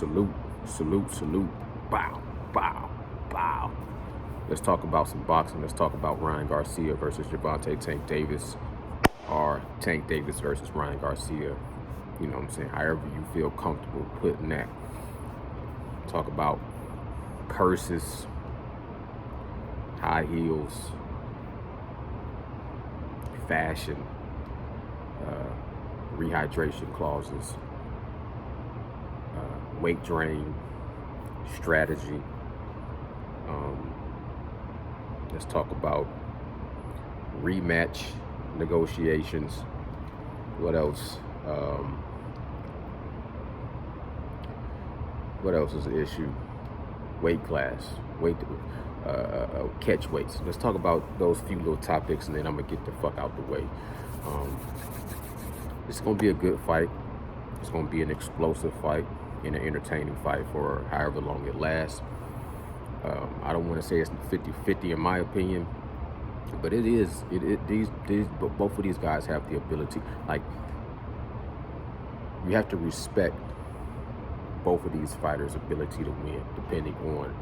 salute, salute, salute, bow, bow, bow. Let's talk about some boxing. Let's talk about Ryan Garcia versus Gervonta Tank Davis, or Tank Davis versus Ryan Garcia. You know what I'm saying? However you feel comfortable putting that. Talk about purses, high heels, fashion, rehydration clauses, weight drain, strategy. Let's talk about rematch negotiations. What else? What else is an issue? Weight class, catch weights. Let's talk about those few little topics, and then I'm gonna get the fuck out the way. It's gonna be a good fight. It's gonna be an explosive fight and an entertaining fight for however long it lasts. I don't want to say it's 50-50 in my opinion, but it is. Both of these guys have the ability. Like, you have to respect both of these fighters' ability to win, depending on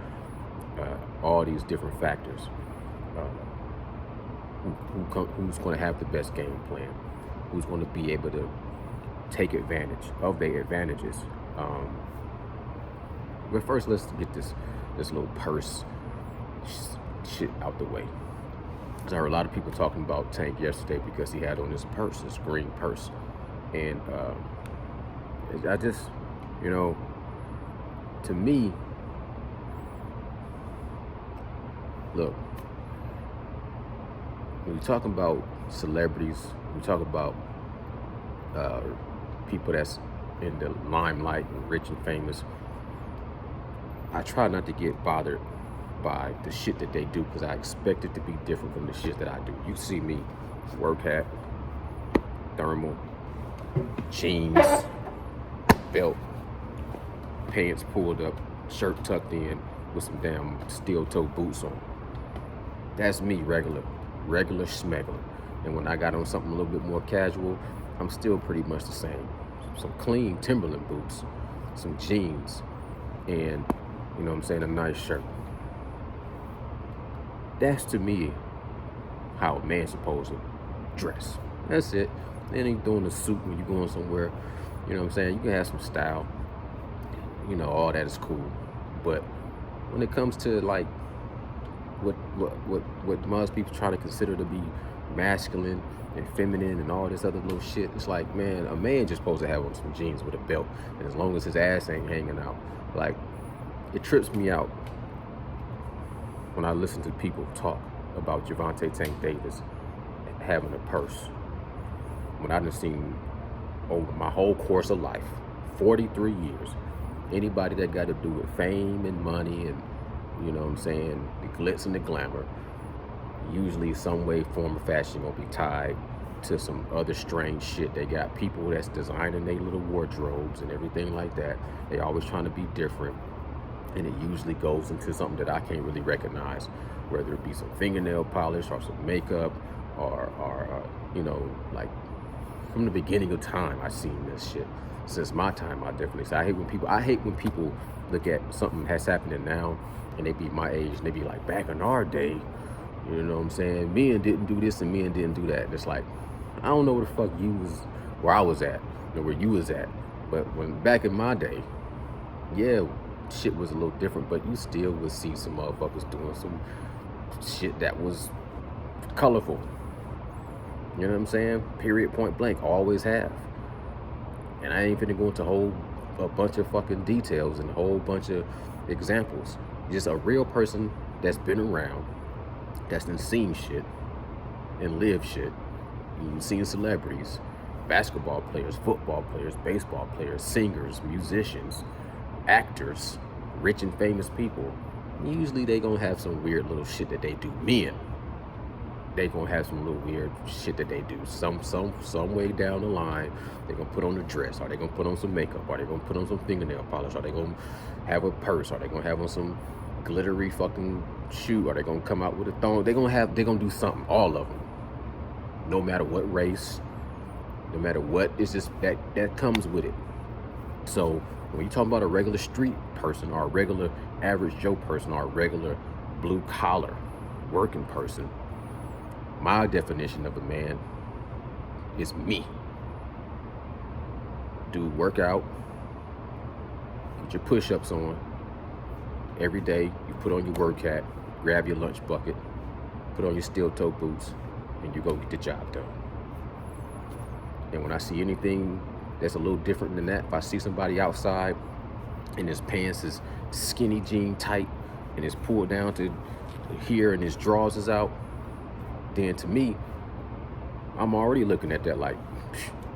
all these different factors. Who's going to have the best game plan? Who's going to be able to take advantage of their advantages? But first, let's get this little purse shit out the way. I heard a lot of people talking about Tank yesterday because he had on this purse, this green purse, and I just, to me, look, when you're talking about celebrities, we talk about people that's in the limelight and rich and famous, I try not to get bothered by the shit that they do because I expect it to be different from the shit that I do. You see me, work hat, thermal, jeans, belt, pants pulled up, shirt tucked in with some damn steel toe boots on. That's me, regular schmegular. And when I got on something a little bit more casual, I'm still pretty much the same. Some clean Timberland boots, some jeans, and you know what I'm saying, a nice shirt. That's to me how a man's supposed to dress. That's it. Then ain't doing a suit when you're going somewhere. You know what I'm saying? You can have some style. All that is cool. But when it comes to like what most people try to consider to be masculine and feminine and all this other little shit, it's like, man, a man just supposed to have on some jeans with a belt, and as long as his ass ain't hanging out. Like, it trips me out when I listen to people talk about Gervonta Tank Davis having a purse, when I done seen over my whole course of life, 43 years, anybody that got to do with fame and money and, you know what I'm saying, the glitz and the glamour, usually some way, form, or fashion gonna be tied to some other strange shit. They got people that's designing their little wardrobes and everything like that. They always trying to be different, and it usually goes into something that I can't really recognize, whether it be some fingernail polish or some makeup or like from the beginning of time, I've seen this shit. Since my time, I definitely say I hate when people look at something that's happening now and they be my age and they be like, back in our day, you know what I'm saying, men didn't do this and men didn't do that. And it's like, I don't know where the fuck where I was at, or where you was at. But when back in my day, yeah, shit was a little different, but you still would see some motherfuckers doing some shit that was colorful. You know what I'm saying? Period, point blank, always have. And I ain't finna go into a bunch of fucking details and a whole bunch of examples. Just a real person that's been around, that's done seen shit and lived shit. You've seen celebrities, basketball players, football players, baseball players, singers, musicians, actors, rich and famous people. Usually they gonna have some weird little shit that they do. Men, they gonna have some little weird shit that they do. Some way down the line, they gonna put on a dress, or they gonna put on some makeup, or they gonna put on some fingernail polish, or they gonna have a purse, or they gonna have on some glittery fucking shoe, or they gonna come out with a thong. They gonna do something. All of them, no matter what race, no matter what. It's just that comes with it. So when you talk about a regular street person or a regular average Joe person or a regular blue collar working person, my definition of a man is me. Dude, work out, get your push-ups on every day. You put on your work hat, grab your lunch bucket, put on your steel-toe boots, and you go get the job done. And when I see anything that's a little different than that, if I see somebody outside and his pants is skinny jean tight and it's pulled down to here and his drawers is out, then to me, I'm already looking at that like,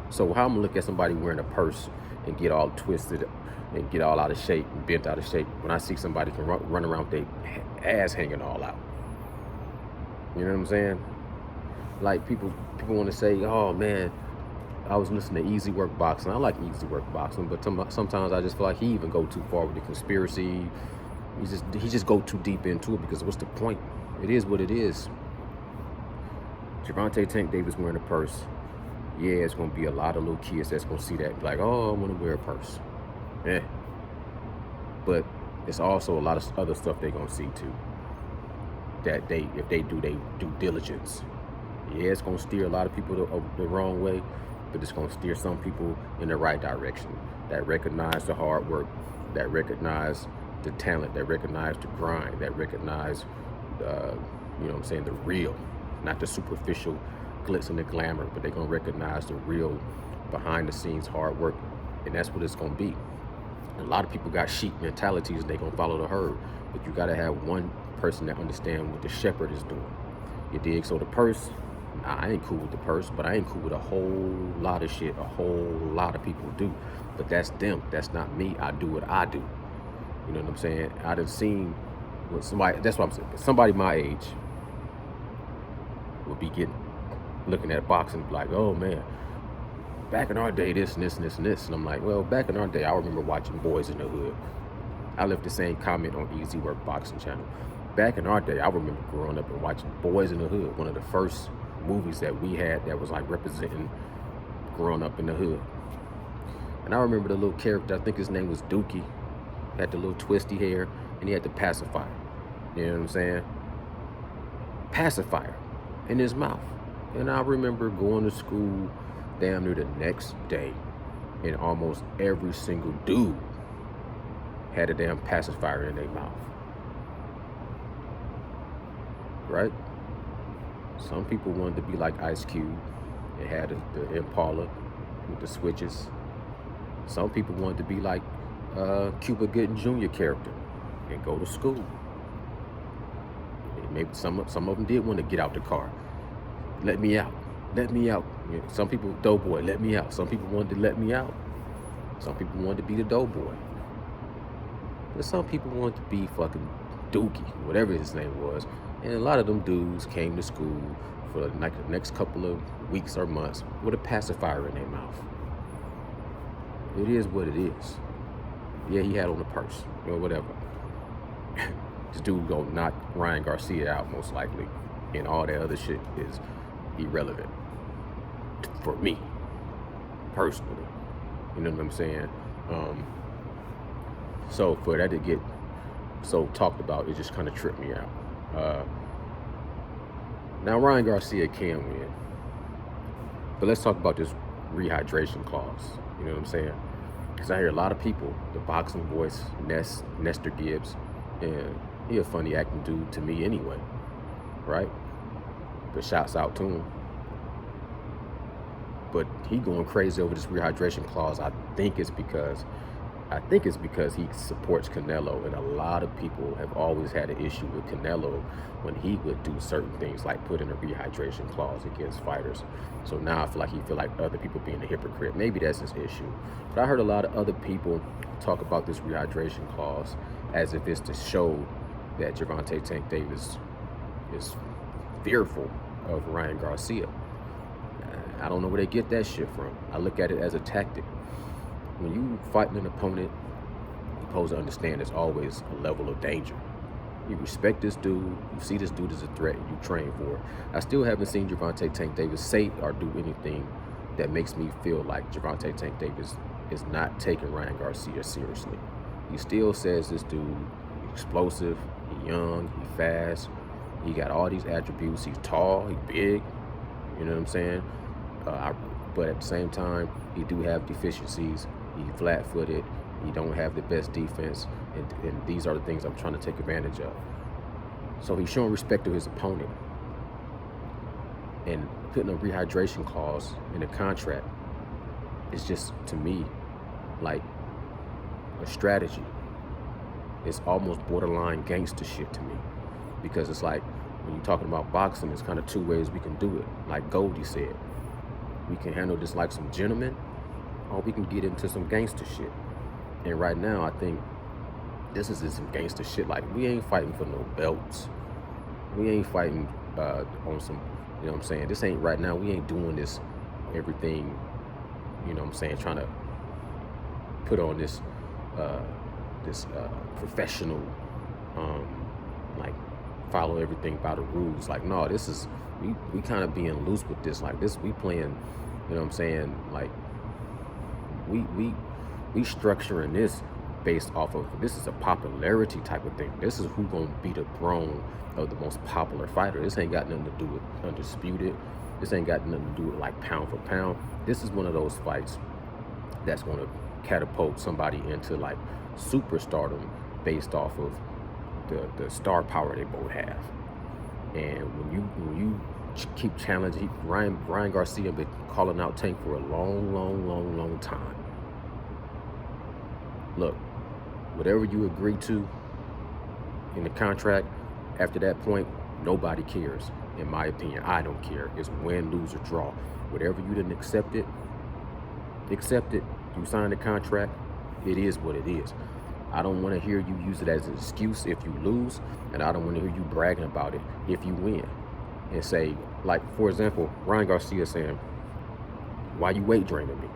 so how I'm gonna look at somebody wearing a purse and get all twisted and get all out of shape and bent out of shape when I see somebody can run around with their ass hanging all out? You know what I'm saying? Like people want to say, oh man, I was listening to Easy Work Boxing. I like Easy Work Boxing, but sometimes I just feel like he even go too far with the conspiracy. He just go too deep into it, because what's the point? It is what it is. Gervonta Tank Davis wearing a purse. Yeah, it's gonna be a lot of little kids that's gonna see that, like, oh, I want to wear a purse. Yeah. But it's also a lot of other stuff they're gonna see too. That if they do their due diligence. Yeah, it's gonna steer a lot of people the wrong way, but it's gonna steer some people in the right direction. That recognize the hard work, that recognize the talent, that recognize the grind, that recognize, you know what I'm saying, the real, not the superficial glitz and the glamour, but they're gonna recognize the real behind the scenes hard work. And that's what it's gonna be. A lot of people got sheep mentalities and they gonna follow the herd, but you gotta have one person that understand what the shepherd is doing. You dig? So the purse, nah, I ain't cool with the purse, but I ain't cool with a whole lot of shit a whole lot of people do. But that's them, that's not me. I do what I do. You know what I'm saying? I done seen what somebody, that's what I'm saying, somebody my age would be looking at boxing and be like, oh man, back in our day, this and this and this and this. And I'm like, well, back in our day, I remember watching Boys in the Hood. I left the same comment on Easy Work Boxing channel. Back in our day, I remember growing up and watching Boys in the Hood, one of the first movies that we had that was like representing growing up in the hood. And I remember the little character, I think his name was Dookie, had the little twisty hair, and he had the pacifier. You know what I'm saying? Pacifier in his mouth. And I remember going to school damn near the next day, and almost every single dude had a damn pacifier in their mouth. Right? Some people wanted to be like Ice Cube and had the Impala with the switches. Some people wanted to be like Cuba Gooding Jr. character and go to school. And maybe some of them did want to get out the car. Let me out. Let me out. You know, some people, Doughboy, let me out. Some people wanted to let me out. Some people wanted to be the Doughboy. But some people wanted to be fucking Dookie, whatever his name was. And a lot of them dudes came to school for like the next couple of weeks or months with a pacifier in their mouth. It is what it is. Yeah, he had on a purse or whatever. This dude gonna knock Ryan Garcia out most likely, and all that other shit is irrelevant for me personally. You know what I'm saying? So for that to get so talked about, it just kind of tripped me out. Now Ryan Garcia can win, but let's talk about this rehydration clause. You know what I'm saying? Because I hear a lot of people, the boxing voice, Nestor Gibbs, and he a funny acting dude to me anyway, right? But shouts out to him. But he going crazy over this rehydration clause. I think it's because he supports Canelo, and a lot of people have always had an issue with Canelo when he would do certain things like put in a rehydration clause against fighters. So now I feel like other people being a hypocrite. Maybe that's his issue. But I heard a lot of other people talk about this rehydration clause as if it's to show that Gervonta Tank Davis is fearful of Ryan Garcia. I don't know where they get that shit from. I look at it as a tactic. When you fighting an opponent, you're supposed to understand there's always a level of danger. You respect this dude, you see this dude as a threat, you train for it. I still haven't seen Gervonta Tank Davis say or do anything that makes me feel like Gervonta Tank Davis is not taking Ryan Garcia seriously. He still says this dude explosive, he young, he fast, he got all these attributes. He's tall, he big. You know what I'm saying? But at the same time, he do have deficiencies. He flat-footed. He don't have the best defense, and these are the things I'm trying to take advantage of. So he's showing respect to his opponent and putting a rehydration clause in the contract is just, to me, like a strategy. It's almost borderline gangster shit to me, because it's like when you're talking about boxing, there's kind of two ways we can do it. Like Goldie said, we can handle this like some gentlemen, or we can get into some gangster shit. And right now, I think this is some gangster shit. Like, we ain't fighting for no belts. We ain't fighting on some, you know what I'm saying? This ain't right now. We ain't doing this everything, you know what I'm saying, trying to put on this professional, like, follow everything by the rules. Like, no, this is, we kind of being loose with this. Like, this, we playing, you know what I'm saying? Like, we structuring this based off of, this is a popularity type of thing. This is who gonna be the throne of the most popular fighter. This ain't got nothing to do with undisputed. This ain't got nothing to do with like pound for pound. This is one of those fights that's gonna catapult somebody into like superstardom based off of the star power they both have. And when you keep challenging, Ryan Garcia been calling out Tank for a long time. Look, whatever you agree to in the contract, after that point, nobody cares. In my opinion, I don't care. It's win, lose, or draw. Whatever you didn't accept it. You signed the contract. It is what it is. I don't want to hear you use it as an excuse if you lose, and I don't want to hear you bragging about it if you win. And say, like, for example, Ryan Garcia saying, why you weight draining me?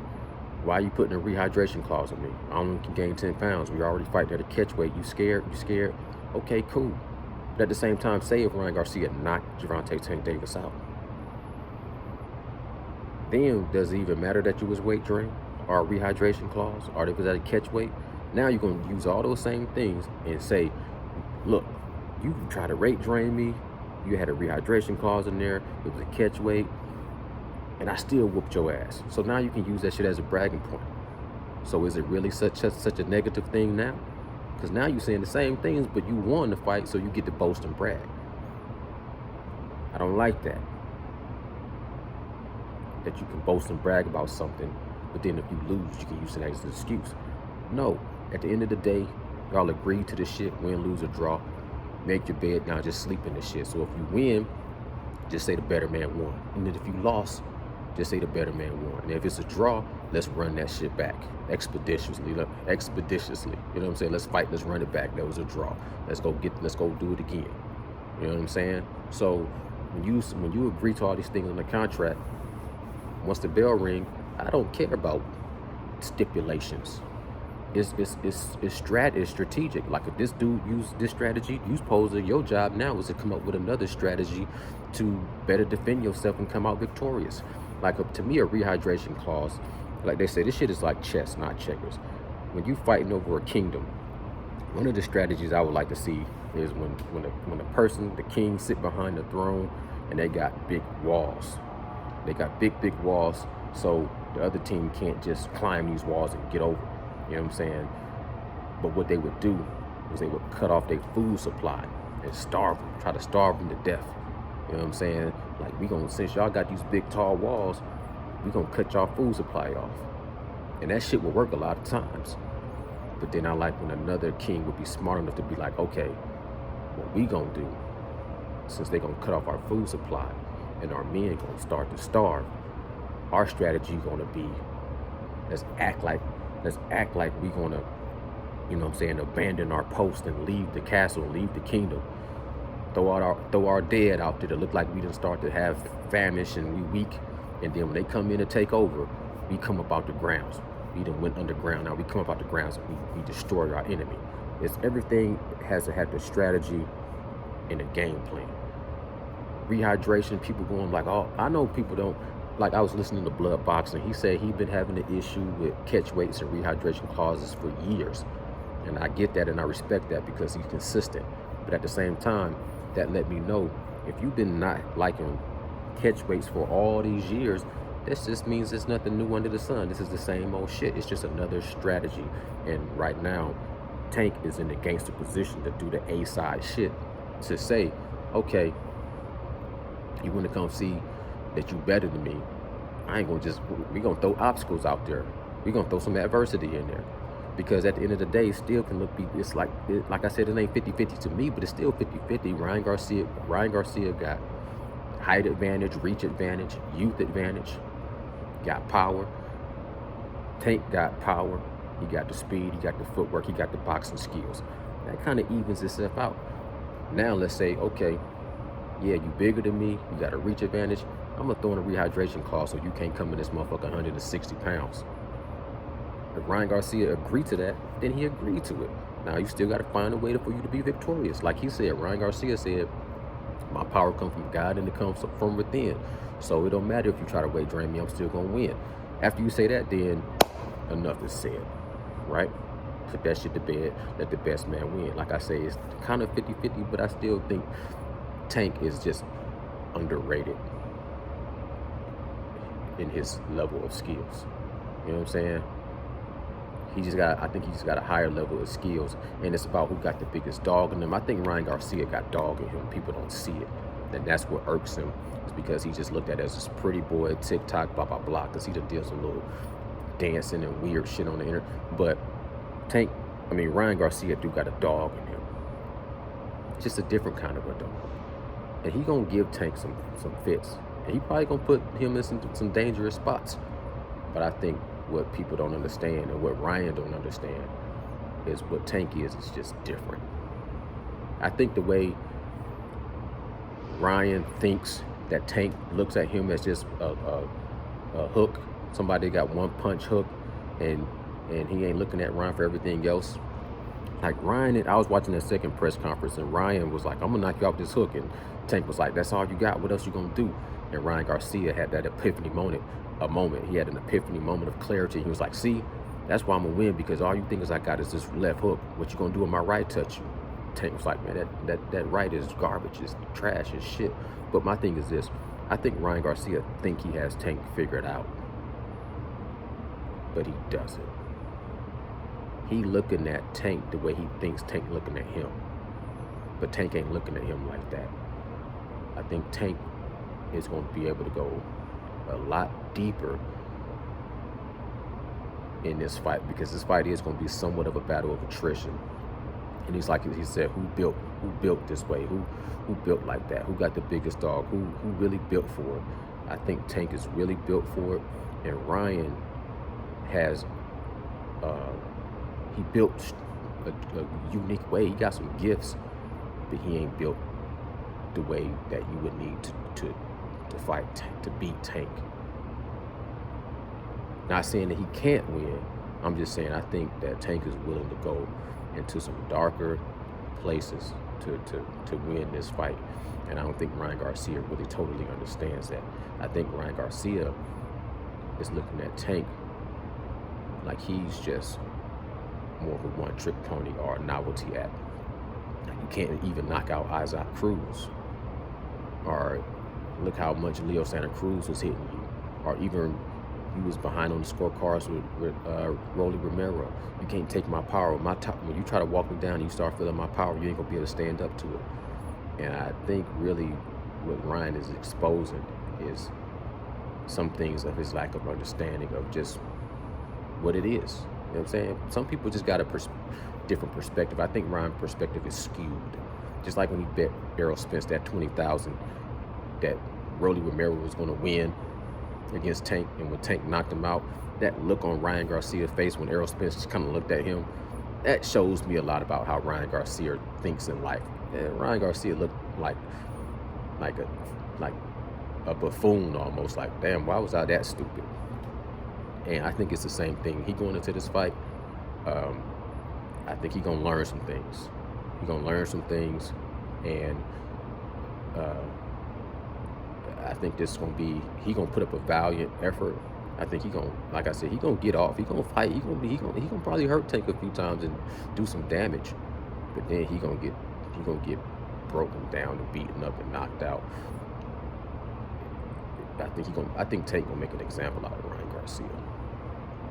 Why are you putting a rehydration clause on me? I only can gain 10 pounds. We already fighting at a catch weight. You scared? You scared? Okay, cool. But at the same time, say if Ryan Garcia knocked Gervonta Tank Davis out, then does it even matter that you was weight drained or a rehydration clause or if it was at a catch weight? Now you're going to use all those same things and say, look, you tried to weight drain me. You had a rehydration clause in there. It was a catch weight. And I still whooped your ass. So now you can use that shit as a bragging point. So is it really such a negative thing now? Because now you're saying the same things, but you won the fight, so you get to boast and brag. I don't like that. That you can boast and brag about something, but then if you lose, you can use it as an excuse. No, at the end of the day, y'all agree to this shit, win, lose, or draw. Make your bed, now just sleep in this shit. So if you win, just say the better man won. And then if you lost, just say the better man won. And if it's a draw, let's run that shit back expeditiously. You know what I'm saying? Let's fight, let's run it back. That was a draw. Let's go do it again. You know what I'm saying? So when you agree to all these things in the contract, once the bell ring, I don't care about stipulations. It's strategic. Like if this dude used this strategy, you suppose that your job now is to come up with another strategy to better defend yourself and come out victorious. Like to me, a rehydration clause, like they say, this shit is like chess, not checkers. When you fighting over a kingdom, one of the strategies I would like to see is when the person, the king, sit behind the throne and they got big walls. They got big walls, so the other team can't just climb these walls and get over. You know what I'm saying? But what they would do is they would cut off their food supply and starve them, try to starve them to death. You know what I'm saying? Like, since y'all got these big tall walls, we gonna cut y'all food supply off. And that shit will work a lot of times. But then I like when another king would be smart enough to be like, okay, what we gonna do, since they gonna cut off our food supply and our men gonna start to starve, our strategy gonna be, let's act like we gonna, you know what I'm saying, abandon our post and leave the castle, leave the kingdom. Throw our dead out there to look like we done start to have famish and we weak. And then when they come in to take over, we come up out the grounds. We done went underground. Now we come up out the grounds and we destroy our enemy. It's everything has to have the strategy and a game plan. Rehydration, people going like, oh, I know people don't like I was listening to Blood Boxing. He said he'd been having an issue with catch weights and rehydration clauses for years. And I get that and I respect that because he's consistent. But at the same time, that let me know if you've been not liking catch weights for all these years, this just means there's nothing new under the sun. This is the same old shit. It's just another strategy. And right now, Tank is in the gangster position to do the A-side shit to say, okay, you want to come see that you better than me. I ain't gonna just, we gonna throw obstacles out there. We gonna throw some adversity in there. Because at the end of the day, it still can look, it's like I said, it ain't 50-50 to me, but it's still 50-50. Ryan Garcia got height advantage, reach advantage, youth advantage, got power. Tank got power. He got the speed, he got the footwork, he got the boxing skills. That kind of evens itself out. Now let's say, okay, yeah, you bigger than me, you got a reach advantage. I'm gonna throw in a rehydration clause so you can't come in this motherfucker 160 pounds. If Ryan Garcia agreed to that, then he agreed to it. Now you still gotta find a way for you to be victorious. Like he said, Ryan Garcia said, my power comes from God and it comes from within. So it don't matter if you try to weight drain me, I'm still gonna win. After you say that, then enough is said, right? Put that shit to bed, let the best man win. Like I say, it's kind of 50-50, but I still think Tank is just underrated in his level of skills. You know what I'm saying? I think he just got a higher level of skills, and it's about who got the biggest dog in him. I think Ryan Garcia got dog in him. People don't see it, and that's what irks him, is because he just looked at it as this pretty boy, TikTok, blah, blah, blah, because he just deals with a little dancing and weird shit on the internet. But Ryan Garcia do got a dog in him. It's just a different kind of a dog. And he gonna give Tank some fits. And he probably gonna put him in some dangerous spots. But I think what people don't understand and what Ryan don't understand is what Tank is just different. I think the way Ryan thinks that Tank looks at him as just a hook, somebody got one punch hook, and he ain't looking at Ryan for everything else. Like Ryan, I was watching that second press conference, and Ryan was like, I'm gonna knock you off this hook, and Tank was like, that's all you got, what else you gonna do? And Ryan Garcia had that epiphany moment. He had an epiphany moment of clarity. He was like, see, that's why I'm gonna win, because all you think is I got is this left hook. What you gonna do when my right touch you? Tank was like, man, that right is garbage, it's trash, it's shit. But my thing is this, I think Ryan Garcia think he has Tank figured out, but he doesn't. He looking at Tank the way he thinks Tank looking at him, but Tank ain't looking at him like that. I think Tank is going to be able to go a lot deeper in this fight, because this fight is going to be somewhat of a battle of attrition. And he's like he said, who built this way? Who built like that? Who got the biggest dog? Who really built for it? I think Tank is really built for it, and Ryan has he built a unique way. He got some gifts, but he ain't built the way that you would need to fight, to beat Tank. Not saying that he can't win. I'm just saying I think that Tank is willing to go into some darker places to win this fight. And I don't think Ryan Garcia really totally understands that. I think Ryan Garcia is looking at Tank like he's just more of a one-trick pony or a novelty act. You can't even knock out Isaac Cruz, or look how much Leo Santa Cruz was hitting you, or even you was behind on the scorecards with Rolly Romero. You can't take my power. When you try to walk me down and you start feeling my power, you ain't gonna be able to stand up to it. And I think really what Ryan is exposing is some things of his lack of understanding of just what it is. You know what I'm saying? Some people just got a different perspective. I think Ryan's perspective is skewed. Just like when he bet Errol Spence that $20,000 that Rolly Romero was going to win against Tank, and when Tank knocked him out, that look on Ryan Garcia's face when Errol Spence just kind of looked at him, that shows me a lot about how Ryan Garcia thinks in life. And Ryan Garcia looked like a buffoon almost, like, damn, why was I that stupid? And I think it's the same thing. He going into this fight, I think he gonna learn some things. He gonna learn some things, and I think this is gonna be, he gonna put up a valiant effort. I think he gonna, like I said, he gonna get off. He gonna fight. He gonna probably hurt Tank a few times and do some damage. But then he gonna get broken down and beaten up and knocked out. I think Tank gonna make an example out of Ryan Garcia.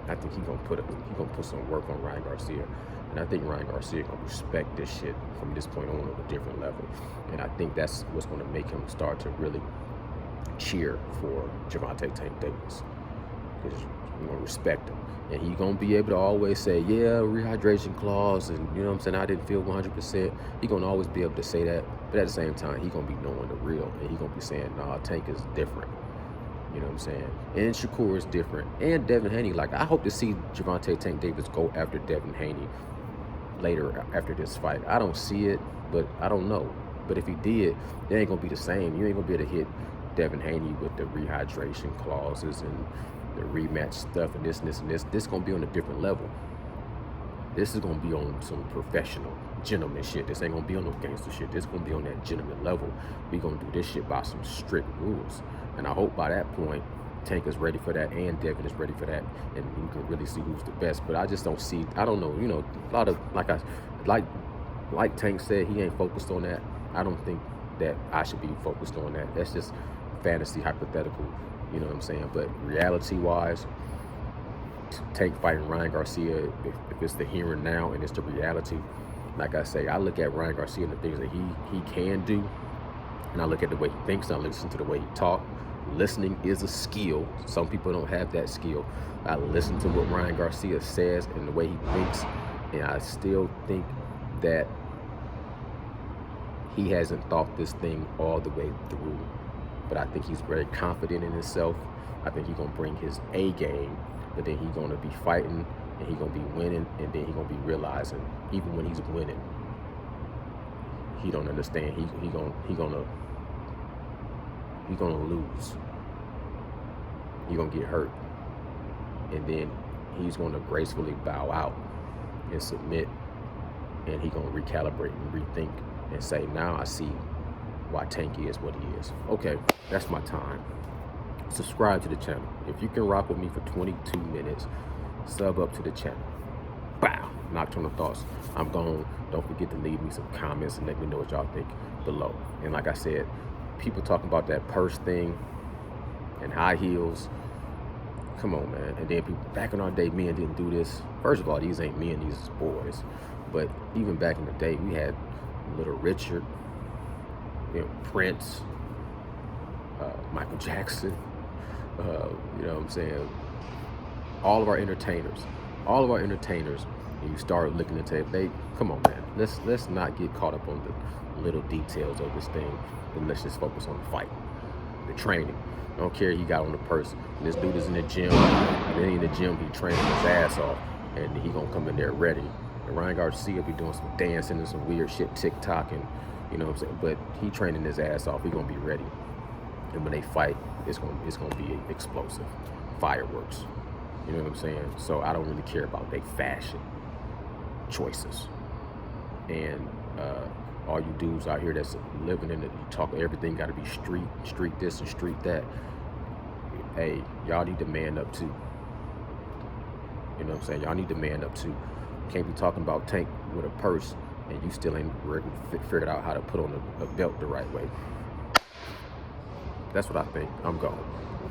I think he gonna put some work on Ryan Garcia. And I think Ryan Garcia gonna respect this shit from this point on a different level. And I think that's what's gonna make him start to really cheer for Gervonta Tank Davis. Because you're gonna respect him. And he's gonna be able to always say, yeah, rehydration clause, and you know what I'm saying, I didn't feel 100%. He's gonna always be able to say that, but at the same time, he's gonna be knowing the real, and he's gonna be saying, nah, Tank is different. You know what I'm saying? And Shakur is different. And Devin Haney, like, I hope to see Gervonta Tank Davis go after Devin Haney later after this fight. I don't see it, but I don't know. But if he did, it ain't gonna be the same. You ain't gonna be able to hit Devin Haney with the rehydration clauses and the rematch stuff and this and this and this. This is gonna be on a different level. This is gonna be on some professional gentleman shit. This ain't gonna be on no gangster shit. This is gonna be on that gentleman level. We gonna do this shit by some strict rules. And I hope by that point, Tank is ready for that and Devin is ready for that, and we can really see who's the best. But I just don't see, I don't know, you know, a lot of, like Tank said, he ain't focused on that. I don't think that I should be focused on that. That's just fantasy, hypothetical, you know what I'm saying? But reality-wise, Tank fighting Ryan Garcia, if it's the here and now and it's the reality, like I say, I look at Ryan Garcia and the things that he can do, and I look at the way he thinks, and I listen to the way he talks. Listening is a skill. Some people don't have that skill. I listen to what Ryan Garcia says and the way he thinks, and I still think that he hasn't thought this thing all the way through. But I think he's very confident in himself. I think he's gonna bring his A game, but then he's gonna be fighting and he's gonna be winning, and then he's gonna be realizing even when he's winning, he don't understand. He's gonna lose. He's gonna get hurt, and then he's gonna gracefully bow out and submit, and he's gonna recalibrate and rethink and say, now I see why Tank is what he is. Okay, that's my time. Subscribe to the channel. If you can rock with me for 22 minutes, sub up to the channel. Bow. Nocturnal Thoughts. I'm gone. Don't forget to leave me some comments and let me know what y'all think below. And like I said, people talking about that purse thing and high heels. Come on, man. And then people, back in our day, men didn't do this. First of all, these ain't men, these is boys. But even back in the day, we had Little Richard, you know, Prince, Michael Jackson, you know what I'm saying? All of our entertainers, and you start looking at it, they, come on, man. Let's not get caught up on the little details of this thing, and let's just focus on the fight, the training. I don't care he got on the purse. And this dude is in the gym, and then in the gym he training his ass off, and he gonna come in there ready. And Ryan Garcia be doing some dancing and some weird shit, TikTok, and you know what I'm saying. But he training his ass off. He gonna be ready, and when they fight, it's gonna be explosive, fireworks. You know what I'm saying? So I don't really care about their fashion choices. And all you dudes out here that's living in it, you talk everything got to be street this and street that. Hey, y'all need to man up too. You know what I'm saying? Y'all need to man up too. Can't be talking about Tank with a purse and you still ain't figured out how to put on a belt the right way. That's what I think. I'm gone.